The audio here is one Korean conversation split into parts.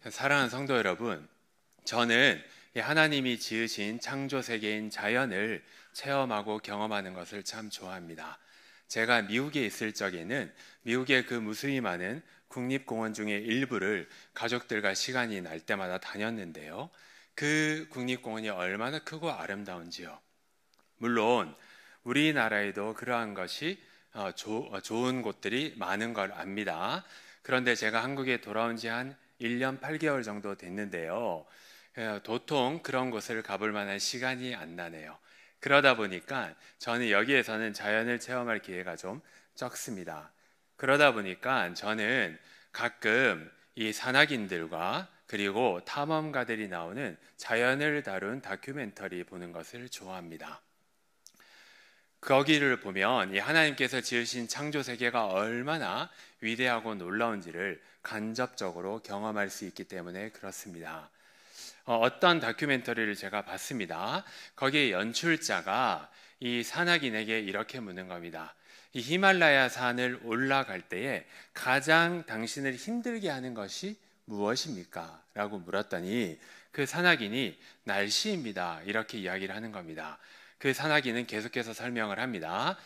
사랑하는 성도 여러분, 저는 하나님이 지으신 창조 세계인 자연을 체험하고 경험하는 것을 참 좋아합니다. 제가 미국에 있을 적에는 미국의 그 무수히 많은 국립공원 중에 일부를 가족들과 시간이 날 때마다 다녔는데요. 그 국립공원이 얼마나 크고 아름다운지요. 물론 우리나라에도 그러한 것이 좋은 곳들이 많은 걸 압니다. 그런데 제가 한국에 돌아온 지 한 1년 8개월 정도 됐는데요. 도통 그런 곳을 가볼 만한 시간이 안 나네요. 그러다 보니까 저는 여기에서는 자연을 체험할 기회가 좀 적습니다. 그러다 보니까 저는 가끔 이 산악인들과 그리고 탐험가들이 나오는 자연을 다룬 다큐멘터리 보는 것을 좋아합니다. 거기를 보면 이 하나님께서 지으신 창조 세계가 얼마나 위대하고 놀라운지를 간접적으로 경험할 수 있기 때문에 그렇습니다. 어떤 다큐멘터리를 제가 봤습니다. 거기에 연출자가 이 산악인에게 이렇게 묻는 겁니다. 이 히말라야 산을 올라갈 때에 가장 당신을 힘들게 하는 것이 무엇입니까? 라고 물었더니 그 산악인이 날씨입니다. 이렇게 이야기를 하는 겁니다. 그 산악인은 계속해서 설명을 합니다.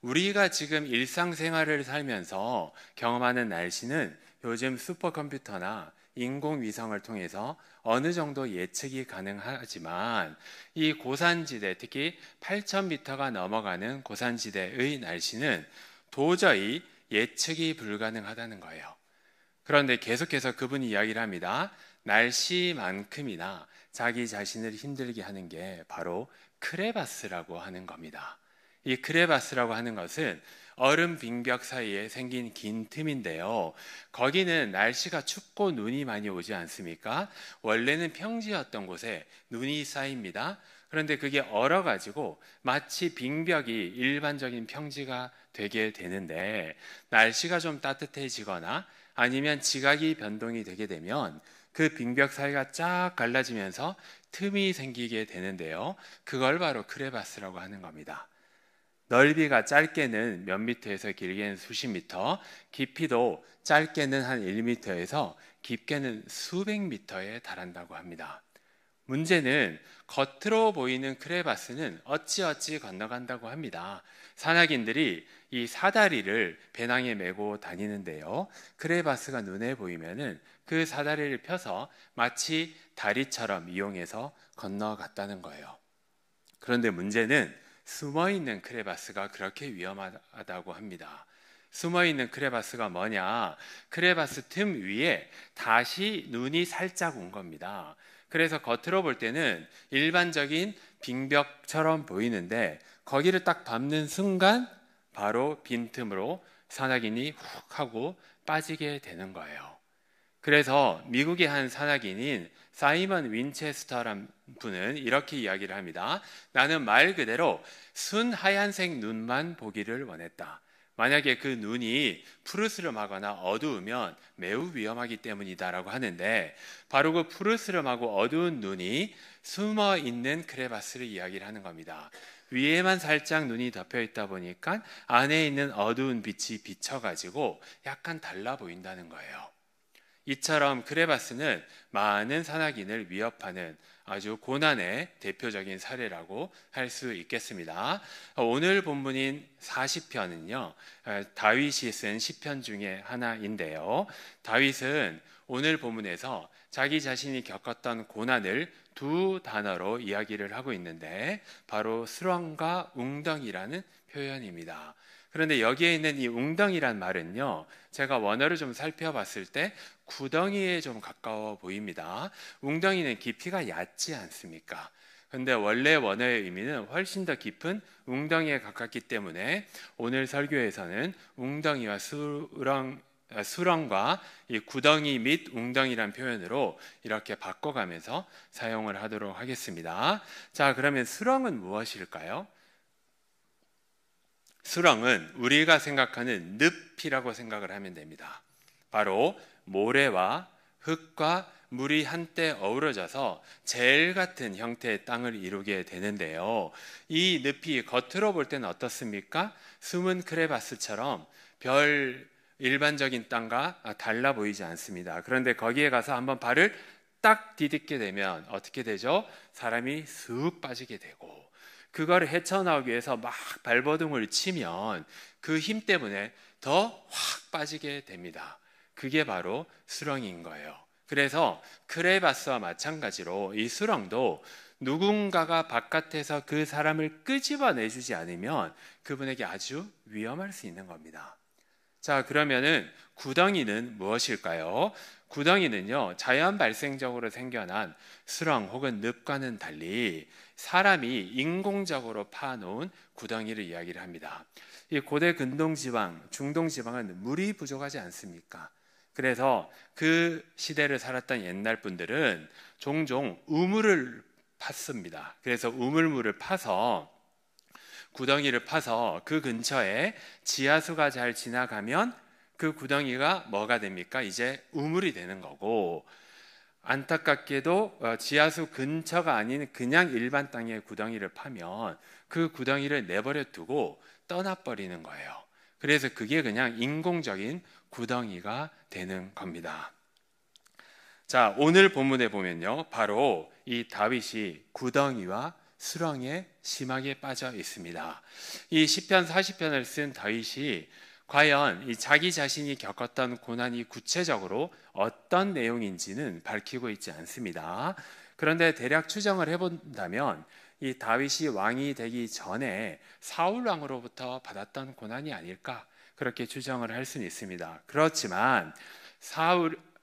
우리가 지금 일상생활을 살면서 경험하는 날씨는 요즘 슈퍼컴퓨터나 인공위성을 통해서 어느 정도 예측이 가능하지만 이 고산지대, 특히 8,000m가 넘어가는 고산지대의 날씨는 도저히 예측이 불가능하다는 거예요. 그런데 계속해서 그분이 이야기를 합니다. 날씨만큼이나 자기 자신을 힘들게 하는 게 바로 크레바스라고 하는 겁니다. 이 크레바스라고 하는 것은 얼음 빙벽 사이에 생긴 긴 틈인데요. 거기는 날씨가 춥고 눈이 많이 오지 않습니까? 원래는 평지였던 곳에 눈이 쌓입니다. 그런데 그게 얼어가지고 마치 빙벽이 일반적인 평지가 되게 되는데 날씨가 좀 따뜻해지거나 아니면 지각이 변동이 되게 되면 그 빙벽 사이가 쫙 갈라지면서 틈이 생기게 되는데요. 그걸 바로 크레바스라고 하는 겁니다. 넓이가 짧게는 몇 미터에서 길게는 수십 미터, 깊이도 짧게는 한 1미터에서 깊게는 수백 미터에 달한다고 합니다. 문제는 겉으로 보이는 크레바스는 어찌어찌 건너간다고 합니다. 산악인들이 이 사다리를 배낭에 메고 다니는데요. 크레바스가 눈에 보이면은 그 사다리를 펴서 마치 다리처럼 이용해서 건너갔다는 거예요. 그런데 문제는 숨어있는 크레바스가 그렇게 위험하다고 합니다. 숨어있는 크레바스가 뭐냐? 크레바스 틈 위에 다시 눈이 살짝 온 겁니다. 그래서 겉으로 볼 때는 일반적인 빙벽처럼 보이는데 거기를 딱 밟는 순간 바로 빈틈으로 산악인이 훅 하고 빠지게 되는 거예요. 그래서 미국의 한 산악인인 사이먼 윈체스터란 분은 이렇게 이야기를 합니다. 나는 말 그대로 순 하얀색 눈만 보기를 원했다. 만약에 그 눈이 푸르스름하거나 어두우면 매우 위험하기 때문이다라고 하는데 바로 그 푸르스름하고 어두운 눈이 숨어 있는 크레바스를 이야기를 하는 겁니다. 위에만 살짝 눈이 덮여 있다 보니까 안에 있는 어두운 빛이 비쳐가지고 약간 달라 보인다는 거예요. 이처럼 크레바스는 많은 산악인을 위협하는 아주 고난의 대표적인 사례라고 할 수 있겠습니다. 오늘 본문인 40편은요, 다윗이 쓴 시편 중에 하나인데요. 다윗은 오늘 본문에서 자기 자신이 겪었던 고난을 두 단어로 이야기를 하고 있는데 바로 수렁과 웅덩이라는 표현입니다. 그런데 여기에 있는 이 웅덩이란 말은요, 제가 원어를 좀 살펴봤을 때 구덩이에 좀 가까워 보입니다. 웅덩이는 깊이가 얕지 않습니까? 근데 원래 원어의 의미는 훨씬 더 깊은 웅덩이에 가깝기 때문에 오늘 설교에서는 웅덩이와 수렁과 이 구덩이 및 웅덩이란 표현으로 이렇게 바꿔가면서 사용을 하도록 하겠습니다. 자, 그러면 수렁은 무엇일까요? 수렁은 우리가 생각하는 늪이라고 생각을 하면 됩니다. 바로 모래와 흙과 물이 한때 어우러져서 젤 같은 형태의 땅을 이루게 되는데요. 이 늪이 겉으로 볼 때는 어떻습니까? 숨은 크레바스처럼 별 일반적인 땅과 달라 보이지 않습니다. 그런데 거기에 가서 한번 발을 딱 디딛게 되면 어떻게 되죠? 사람이 쑥 빠지게 되고, 그거를 헤쳐나오기 위해서 막 발버둥을 치면 그 힘 때문에 더 확 빠지게 됩니다. 그게 바로 수렁인 거예요. 그래서 크레바스와 마찬가지로 이 수렁도 누군가가 바깥에서 그 사람을 끄집어내주지 않으면 그분에게 아주 위험할 수 있는 겁니다. 자, 그러면은 구덩이는 무엇일까요? 구덩이는요, 자연 발생적으로 생겨난 수렁 혹은 늪과는 달리 사람이 인공적으로 파놓은 구덩이를 이야기를 합니다. 이 고대 근동지방, 중동지방은 물이 부족하지 않습니까? 그래서 그 시대를 살았던 옛날 분들은 종종 우물을 팠습니다. 그래서 우물물을 파서, 구덩이를 파서 그 근처에 지하수가 잘 지나가면 그 구덩이가 뭐가 됩니까? 이제 우물이 되는 거고, 안타깝게도 지하수 근처가 아닌 그냥 일반 땅에 구덩이를 파면 그 구덩이를 내버려 두고 떠나버리는 거예요. 그래서 그게 그냥 인공적인 구덩이가 되는 겁니다. 자, 오늘 본문에 보면요, 바로 이 다윗이 구덩이와 수렁에 심하게 빠져 있습니다. 이 시편 40편을 쓴 다윗이 과연 이 자기 자신이 겪었던 고난이 구체적으로 어떤 내용인지는 밝히고 있지 않습니다. 그런데 대략 추정을 해본다면 이 다윗이 왕이 되기 전에 사울 왕으로부터 받았던 고난이 아닐까, 그렇게 추정을 할 수는 있습니다. 그렇지만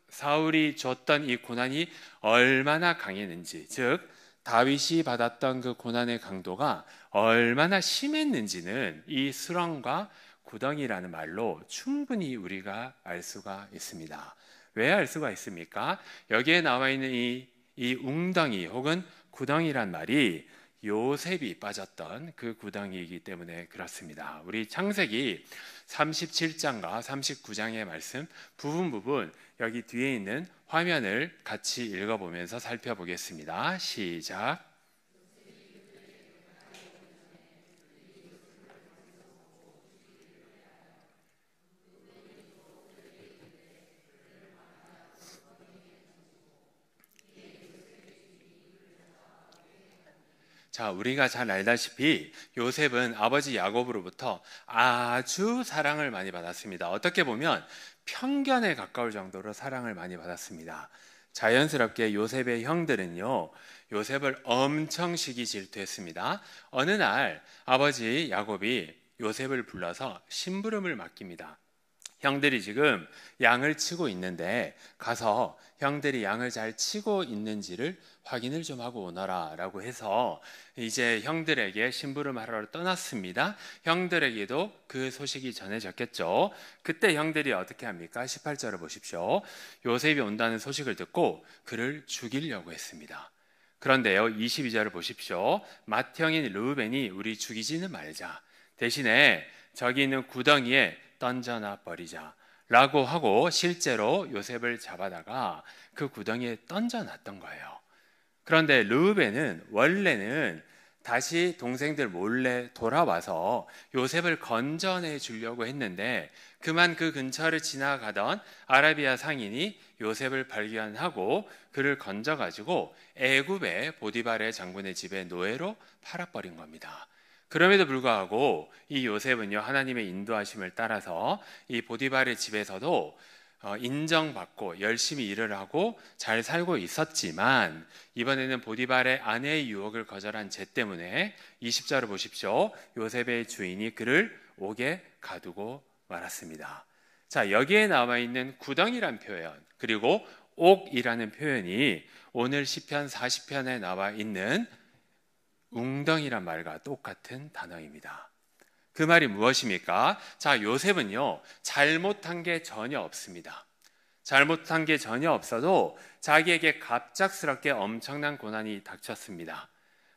사울이 줬던 이 고난이 얼마나 강했는지, 즉 다윗이 받았던 그 고난의 강도가 얼마나 심했는지는 이 수렁과 구덩이라는 말로 충분히 우리가 알 수가 있습니다. 왜 알 수가 있습니까? 여기에 나와 있는 이 웅덩이 혹은 구덩이란 말이 요셉이 빠졌던 그 구덩이이기 때문에 그렇습니다. 우리 창세기 37장과 39장의 말씀 부분 여기 뒤에 있는 화면을 같이 읽어보면서 살펴보겠습니다. 시작. 자, 우리가 잘 알다시피 요셉은 아버지 야곱으로부터 아주 사랑을 많이 받았습니다. 어떻게 보면 편견에 가까울 정도로 사랑을 많이 받았습니다. 자연스럽게 요셉의 형들은요, 요셉을 엄청 시기 질투했습니다. 어느 날 아버지 야곱이 요셉을 불러서 심부름을 맡깁니다. 형들이 지금 양을 치고 있는데 가서 형들이 양을 잘 치고 있는지를 확인을 좀 하고 오너라 라고 해서 이제 형들에게 심부름하러 떠났습니다. 형들에게도 그 소식이 전해졌겠죠. 그때 형들이 어떻게 합니까? 18절을 보십시오. 요셉이 온다는 소식을 듣고 그를 죽이려고 했습니다. 그런데요, 22절을 보십시오. 맏형인 르우벤이 우리 죽이지는 말자, 대신에 저기 있는 구덩이에 던져놔 버리자 라고 하고 실제로 요셉을 잡아다가 그 구덩이에 던져놨던 거예요. 그런데 르우벤은 원래는 다시 동생들 몰래 돌아와서 요셉을 건져내 주려고 했는데 그만 그 근처를 지나가던 아라비아 상인이 요셉을 발견하고 그를 건져가지고 애굽의 보디발의 장군의 집에 노예로 팔아버린 겁니다. 그럼에도 불구하고 이 요셉은요, 하나님의 인도하심을 따라서 이 보디발의 집에서도 인정받고 열심히 일을 하고 잘 살고 있었지만 이번에는 보디발의 아내의 유혹을 거절한 죄 때문에 20절을 보십시오. 요셉의 주인이 그를 옥에 가두고 말았습니다. 자, 여기에 나와 있는 구덩이란 표현 그리고 옥이라는 표현이 오늘 시편 40편에 나와 있는 웅덩이란 말과 똑같은 단어입니다. 그 말이 무엇입니까? 자, 요셉은요, 잘못한 게 전혀 없습니다. 잘못한 게 전혀 없어도 자기에게 갑작스럽게 엄청난 고난이 닥쳤습니다.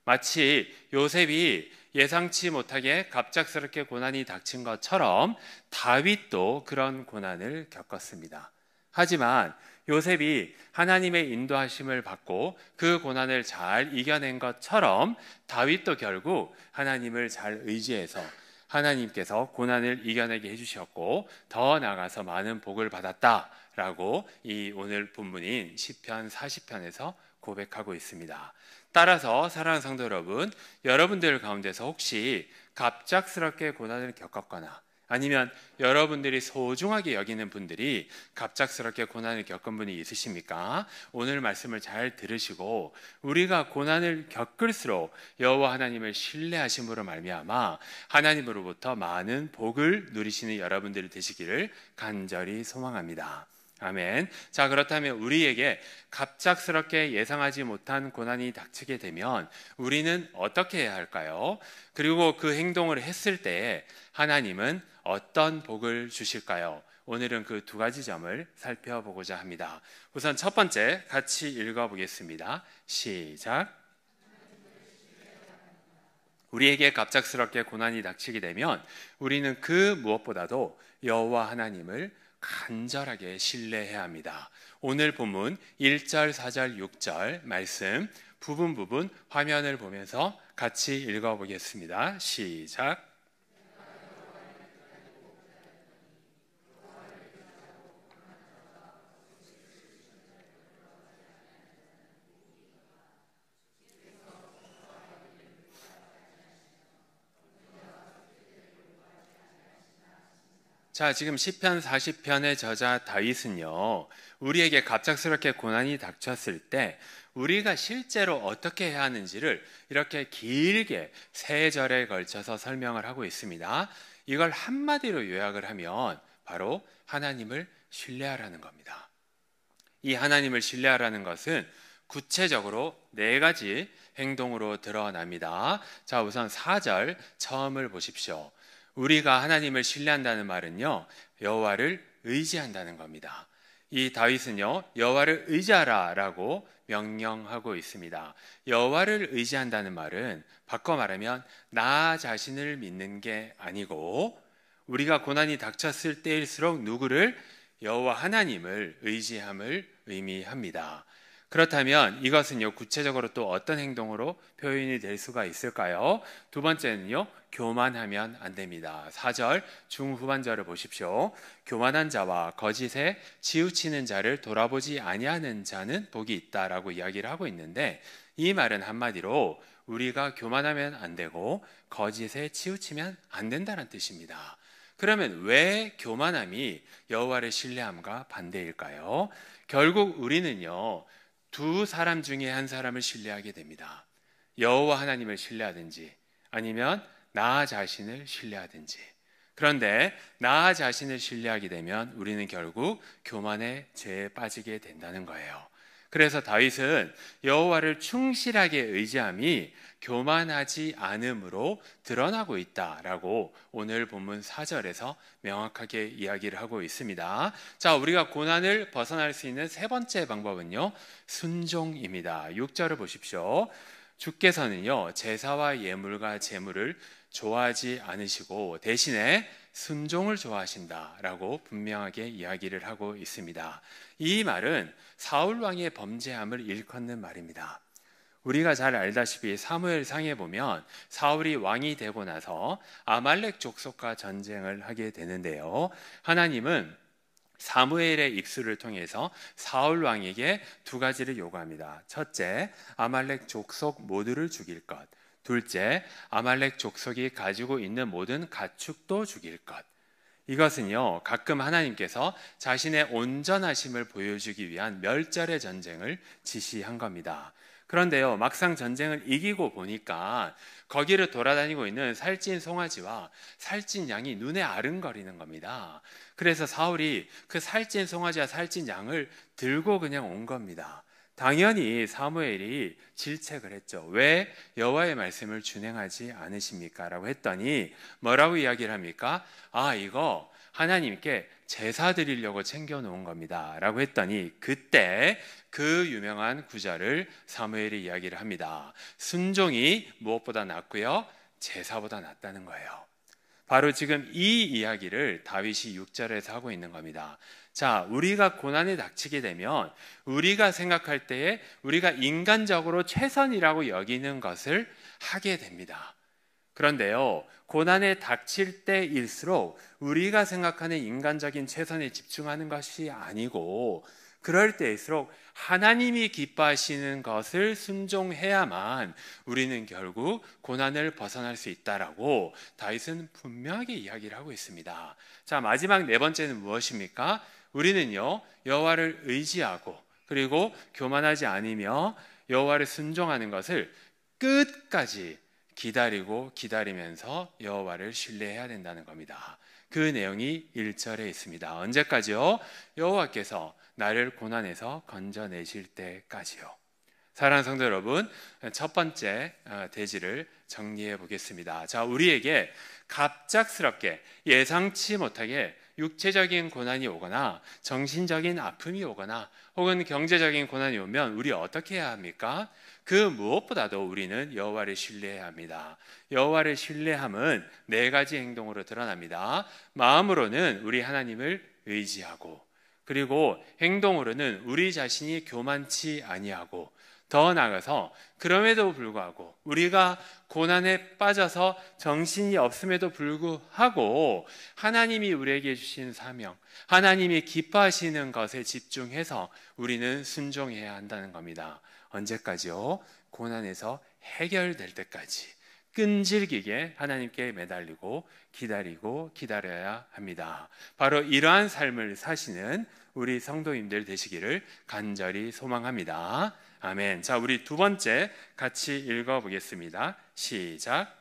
마치 요셉이 예상치 못하게 갑작스럽게 고난이 닥친 것처럼 다윗도 그런 고난을 겪었습니다. 하지만 요셉이 하나님의 인도하심을 받고 그 고난을 잘 이겨낸 것처럼 다윗도 결국 하나님을 잘 의지해서 하나님께서 고난을 이겨내게 해주셨고 더 나아가서 많은 복을 받았다라고 이 오늘 본문인 시편 40편에서 고백하고 있습니다. 따라서 사랑하는 성도 여러분, 여러분들 가운데서 혹시 갑작스럽게 고난을 겪었거나 아니면 여러분들이 소중하게 여기는 분들이 갑작스럽게 고난을 겪은 분이 있으십니까? 오늘 말씀을 잘 들으시고 우리가 고난을 겪을수록 여호와 하나님을 신뢰하심으로 말미암아 하나님으로부터 많은 복을 누리시는 여러분들이 되시기를 간절히 소망합니다. 아멘. 자, 그렇다면 우리에게 갑작스럽게 예상하지 못한 고난이 닥치게 되면 우리는 어떻게 해야 할까요? 그리고 그 행동을 했을 때 하나님은 어떤 복을 주실까요? 오늘은 그 두 가지 점을 살펴보고자 합니다. 우선 첫 번째 같이 읽어보겠습니다. 시작. 우리에게 갑작스럽게 고난이 닥치게 되면 우리는 그 무엇보다도 여호와 하나님을 간절하게 신뢰해야 합니다. 오늘 본문 1절, 4절, 6절 말씀 부분 화면을 보면서 같이 읽어보겠습니다. 시작. 자, 지금 시편 40편의 저자 다윗은요, 우리에게 갑작스럽게 고난이 닥쳤을 때 우리가 실제로 어떻게 해야 하는지를 이렇게 길게 세 절에 걸쳐서 설명을 하고 있습니다. 이걸 한마디로 요약을 하면 바로 하나님을 신뢰하라는 겁니다. 이 하나님을 신뢰하라는 것은 구체적으로 네 가지 행동으로 드러납니다. 자, 우선 4절 처음을 보십시오. 우리가 하나님을 신뢰한다는 말은요, 여호와를 의지한다는 겁니다. 이 다윗은요, 여호와를 의지하라라고 명령하고 있습니다. 여호와를 의지한다는 말은 바꿔 말하면 나 자신을 믿는 게 아니고 우리가 고난이 닥쳤을 때일수록 누구를? 여호와 하나님을 의지함을 의미합니다. 그렇다면 이것은요, 구체적으로 또 어떤 행동으로 표현이 될 수가 있을까요? 두 번째는요, 교만하면 안 됩니다. 4절 중후반절을 보십시오. 교만한 자와 거짓에 치우치는 자를 돌아보지 아니하는 자는 복이 있다라고 이야기를 하고 있는데, 이 말은 한마디로 우리가 교만하면 안 되고 거짓에 치우치면 안 된다는 뜻입니다. 그러면 왜 교만함이 여호와를 신뢰함과 반대일까요? 결국 우리는요, 두 사람 중에 한 사람을 신뢰하게 됩니다. 여호와 하나님을 신뢰하든지 아니면 나 자신을 신뢰하든지. 그런데 나 자신을 신뢰하게 되면 우리는 결국 교만의 죄에 빠지게 된다는 거예요. 그래서 다윗은 여호와를 충실하게 의지함이 교만하지 않음으로 드러나고 있다라고 오늘 본문 4절에서 명확하게 이야기를 하고 있습니다. 자, 우리가 고난을 벗어날 수 있는 세 번째 방법은요, 순종입니다. 6절을 보십시오. 주께서는요, 제사와 예물과 제물을 좋아하지 않으시고 대신에 순종을 좋아하신다라고 분명하게 이야기를 하고 있습니다. 이 말은 사울 왕의 범죄함을 일컫는 말입니다. 우리가 잘 알다시피 사무엘상에 보면 사울이 왕이 되고 나서 아말렉 족속과 전쟁을 하게 되는데요. 하나님은 사무엘의 입술을 통해서 사울 왕에게 두 가지를 요구합니다. 첫째, 아말렉 족속 모두를 죽일 것. 둘째, 아말렉 족속이 가지고 있는 모든 가축도 죽일 것. 이것은요, 가끔 하나님께서 자신의 온전하심을 보여주기 위한 멸절의 전쟁을 지시한 겁니다. 그런데요, 막상 전쟁을 이기고 보니까 거기를 돌아다니고 있는 살찐 송아지와 살찐 양이 눈에 아른거리는 겁니다. 그래서 사울이 그 살찐 송아지와 살찐 양을 들고 그냥 온 겁니다. 당연히 사무엘이 질책을 했죠. 왜 여호와의 말씀을 준행하지 않으십니까? 라고 했더니 뭐라고 이야기를 합니까? 아, 이거 하나님께 제사 드리려고 챙겨놓은 겁니다. 라고 했더니 그때 그 유명한 구절을 사무엘이 이야기를 합니다. 순종이 무엇보다 낫고요, 제사보다 낫다는 거예요. 바로 지금 이 이야기를 다윗이 6절에서 하고 있는 겁니다. 자, 우리가 고난에 닥치게 되면 우리가 생각할 때에 우리가 인간적으로 최선이라고 여기는 것을 하게 됩니다. 그런데요, 고난에 닥칠 때일수록 우리가 생각하는 인간적인 최선에 집중하는 것이 아니고, 그럴 때일수록 하나님이 기뻐하시는 것을 순종해야만 우리는 결국 고난을 벗어날 수 있다라고 다윗은 분명하게 이야기를 하고 있습니다. 자, 마지막 네 번째는 무엇입니까? 우리는요, 여호와를 의지하고 그리고 교만하지 않으며 여호와를 순종하는 것을 끝까지 기다리면서 여호와를 신뢰해야 된다는 겁니다. 그 내용이 1절에 있습니다. 언제까지요? 여호와께서 나를 고난에서 건져내실 때까지요. 사랑하는 성도 여러분, 첫 번째 대지를 정리해 보겠습니다. 자, 우리에게 갑작스럽게 예상치 못하게 육체적인 고난이 오거나 정신적인 아픔이 오거나 혹은 경제적인 고난이 오면 우리 어떻게 해야 합니까? 그 무엇보다도 우리는 여호와를 신뢰해야 합니다. 여호와를 신뢰함은 네 가지 행동으로 드러납니다. 마음으로는 우리 하나님을 의지하고, 그리고 행동으로는 우리 자신이 교만치 아니하고, 더 나아가서 그럼에도 불구하고 우리가 고난에 빠져서 정신이 없음에도 불구하고 하나님이 우리에게 주신 사명, 하나님이 기뻐하시는 것에 집중해서 우리는 순종해야 한다는 겁니다. 언제까지요? 고난에서 해결될 때까지 끈질기게 하나님께 매달리고 기다려야 합니다. 바로 이러한 삶을 사시는 우리 성도님들 되시기를 간절히 소망합니다. 아멘. 자, 우리 두 번째 같이 읽어보겠습니다. 시작.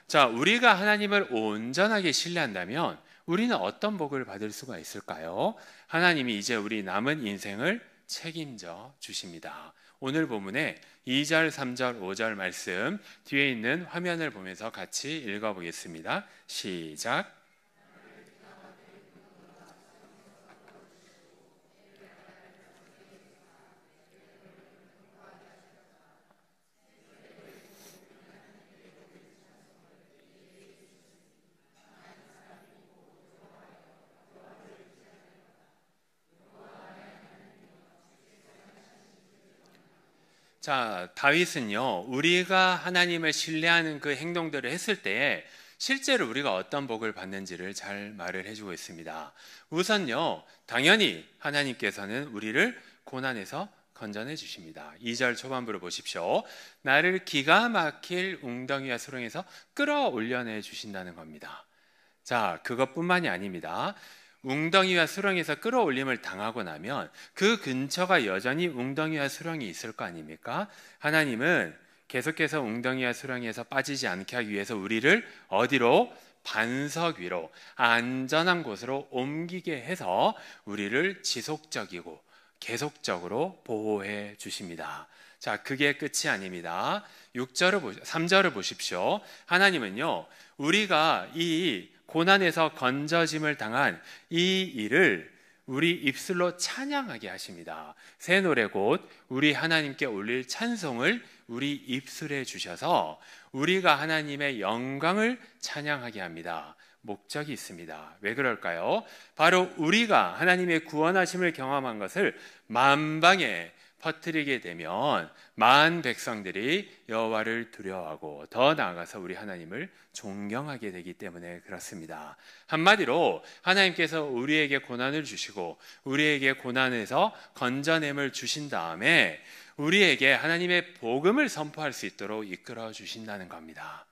자, 우리가 하나님을 온전하게 신뢰한다면 우리는 어떤 복을 받을 수가 있을까요? 하나님이 이제 우리 남은 인생을 책임져 주십니다. 오늘 본문의 2절, 3절, 5절 말씀 뒤에 있는 화면을 보면서 같이 읽어보겠습니다. 시작. 자, 다윗은요, 우리가 하나님을 신뢰하는 그 행동들을 했을 때에 실제로 우리가 어떤 복을 받는지를 잘 말을 해주고 있습니다. 우선요, 당연히 하나님께서는 우리를 고난에서 건져내 주십니다. 2절 초반부를 보십시오. 나를 기가 막힐 웅덩이와 수렁에서 끌어올려내 주신다는 겁니다. 자, 그것뿐만이 아닙니다. 웅덩이와 수렁에서 끌어올림을 당하고 나면 그 근처가 여전히 웅덩이와 수렁이 있을 거 아닙니까? 하나님은 계속해서 웅덩이와 수렁에서 빠지지 않게 하기 위해서 우리를 어디로? 반석 위로, 안전한 곳으로 옮기게 해서 우리를 지속적이고 계속적으로 보호해 주십니다. 자, 그게 끝이 아닙니다. 3절을 보십시오. 하나님은요, 우리가 이 고난에서 건져짐을 당한 이 일을 우리 입술로 찬양하게 하십니다. 새 노래 곧 우리 하나님께 올릴 찬송을 우리 입술에 주셔서 우리가 하나님의 영광을 찬양하게 합니다. 목적이 있습니다. 왜 그럴까요? 바로 우리가 하나님의 구원하심을 경험한 것을 만방에 퍼뜨리게 되면 만 백성들이 여호와를 두려워하고 더 나아가서 우리 하나님을 존경하게 되기 때문에 그렇습니다. 한마디로 하나님께서 우리에게 고난을 주시고 우리에게 고난에서 건져냄을 주신 다음에 우리에게 하나님의 복음을 선포할 수 있도록 이끌어 주신다는 겁니다.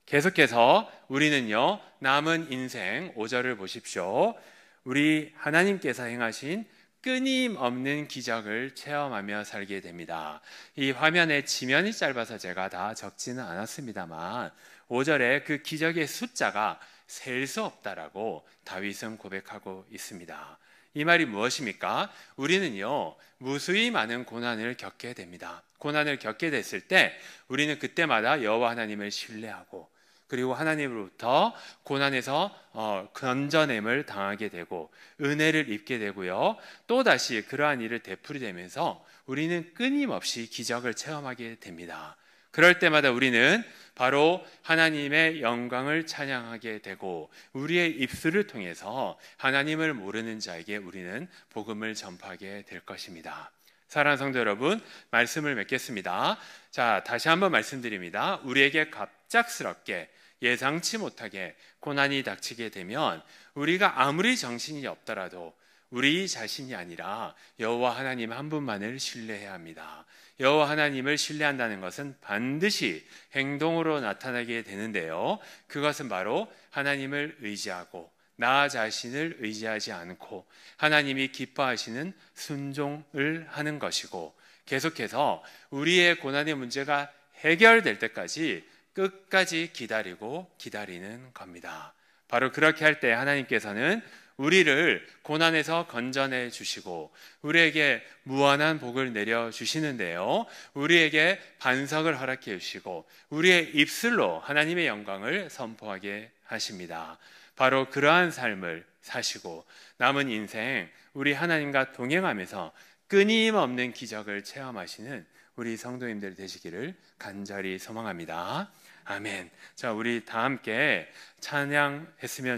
계속해서 우리는요, 남은 인생 5절을 보십시오. 우리 하나님께서 행하신 끊임없는 기적을 체험하며 살게 됩니다. 이 화면에 지면이 짧아서 제가 다 적지는 않았습니다만 5절에 그 기적의 숫자가 셀 수 없다라고 다윗은 고백하고 있습니다. 이 말이 무엇입니까? 우리는요, 무수히 많은 고난을 겪게 됩니다. 고난을 겪게 됐을 때 우리는 그때마다 여호와 하나님을 신뢰하고 그리고 하나님으로부터 고난에서 건져냄을 당하게 되고 은혜를 입게 되고요. 또다시 그러한 일을 되풀이되면서 우리는 끊임없이 기적을 체험하게 됩니다. 그럴 때마다 우리는 바로 하나님의 영광을 찬양하게 되고 우리의 입술을 통해서 하나님을 모르는 자에게 우리는 복음을 전파하게 될 것입니다. 사랑하는 성도 여러분, 말씀을 맺겠습니다. 자, 다시 한번 말씀드립니다. 우리에게 갑작스럽게 예상치 못하게 고난이 닥치게 되면 우리가 아무리 정신이 없더라도 우리 자신이 아니라 여호와 하나님 한 분만을 신뢰해야 합니다. 여호와 하나님을 신뢰한다는 것은 반드시 행동으로 나타나게 되는데요. 그것은 바로 하나님을 의지하고 나 자신을 의지하지 않고 하나님이 기뻐하시는 순종을 하는 것이고, 계속해서 우리의 고난의 문제가 해결될 때까지 끝까지 기다리고 기다리는 겁니다. 바로 그렇게 할 때 하나님께서는 우리를 고난에서 건져내 주시고 우리에게 무한한 복을 내려 주시는데요, 우리에게 반석을 허락해 주시고 우리의 입술로 하나님의 영광을 선포하게 하십니다. 바로 그러한 삶을 사시고 남은 인생 우리 하나님과 동행하면서 끊임없는 기적을 체험하시는 우리 성도님들 되시기를 간절히 소망합니다. 아멘. 자, 우리 다 함께 찬양했으면